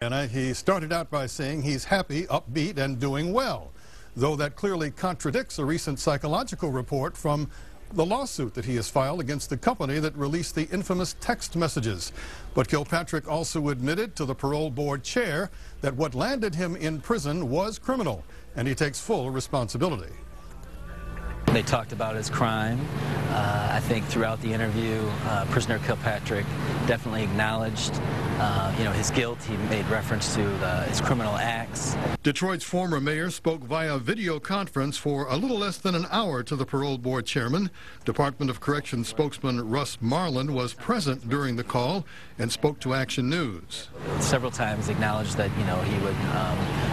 And he started out by saying he's happy, upbeat, and doing well, though that clearly contradicts a recent psychological report from the lawsuit that he has filed against the company that released the infamous text messages. But Kilpatrick also admitted to the parole board chair that what landed him in prison was criminal, and he takes full responsibility. They talked about his crime. I think throughout the interview, prisoner Kilpatrick definitely acknowledged, his guilt. He made reference to his criminal acts. Detroit's former mayor spoke via video conference for a little less than an hour to the parole board chairman. Department of Corrections spokesman Russ Marlin was present during the call and spoke to Action News. Several times acknowledged that, he would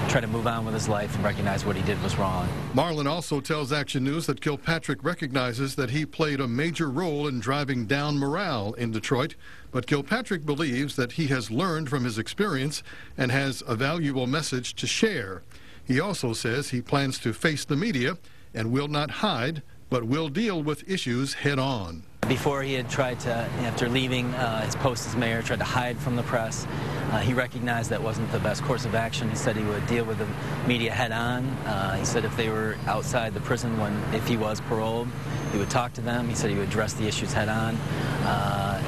try to move on with his life and recognize what he did was wrong. Marlin also tells Action News that Kilpatrick recognizes that he played a major role in driving down morale in Detroit, but Kilpatrick believes that he has learned from his experience and has a valuable message to share. He also says he plans to face the media and will not hide, but will deal with issues head on. Before he had tried to, after leaving his post as mayor, tried to hide from the press. He recognized that wasn't the best course of action. He said he would deal with the media head on. He said if they were outside the prison, if he was paroled, he would talk to them. He said he would address the issues head on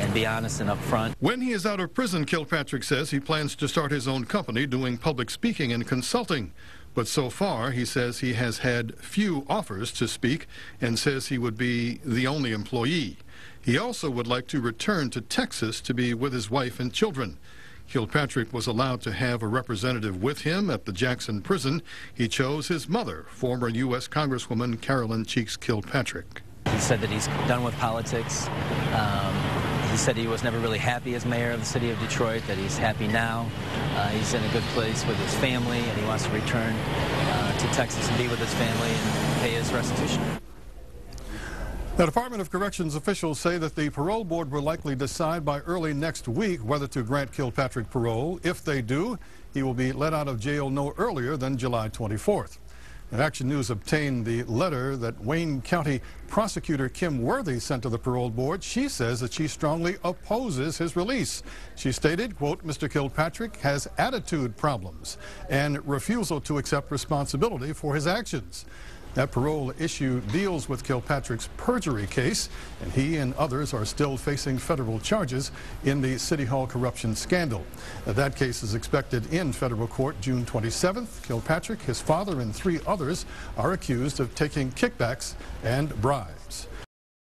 and be honest and upfront. When he is out of prison, Kilpatrick says he plans to start his own company doing public speaking and consulting. But so far, he says he has had few offers to speak and says he would be the only employee. He also would like to return to Texas to be with his wife and children. Kilpatrick was allowed to have a representative with him at the Jackson prison. He chose his mother, former U.S. Congresswoman Carolyn Cheeks Kilpatrick. He said that he's done with politics. He said he was never really happy as mayor of the city of Detroit, that he's happy now. He's in a good place with his family, and he wants to return to Texas and be with his family and pay his restitution. The Department of Corrections officials say that the parole board will likely decide by early next week whether to grant Kilpatrick parole. If they do, he will be let out of jail no earlier than July 24th. And Action News obtained the letter that Wayne County Prosecutor Kim Worthy sent to the parole board. She says that she strongly opposes his release. She stated, quote, Mr. Kilpatrick has attitude problems and refusal to accept responsibility for his actions. That parole issue deals with Kilpatrick's perjury case, and he and others are still facing federal charges in the City Hall corruption scandal. That case is expected in federal court June 27th. Kilpatrick, his father, and 3 others are accused of taking kickbacks and bribes.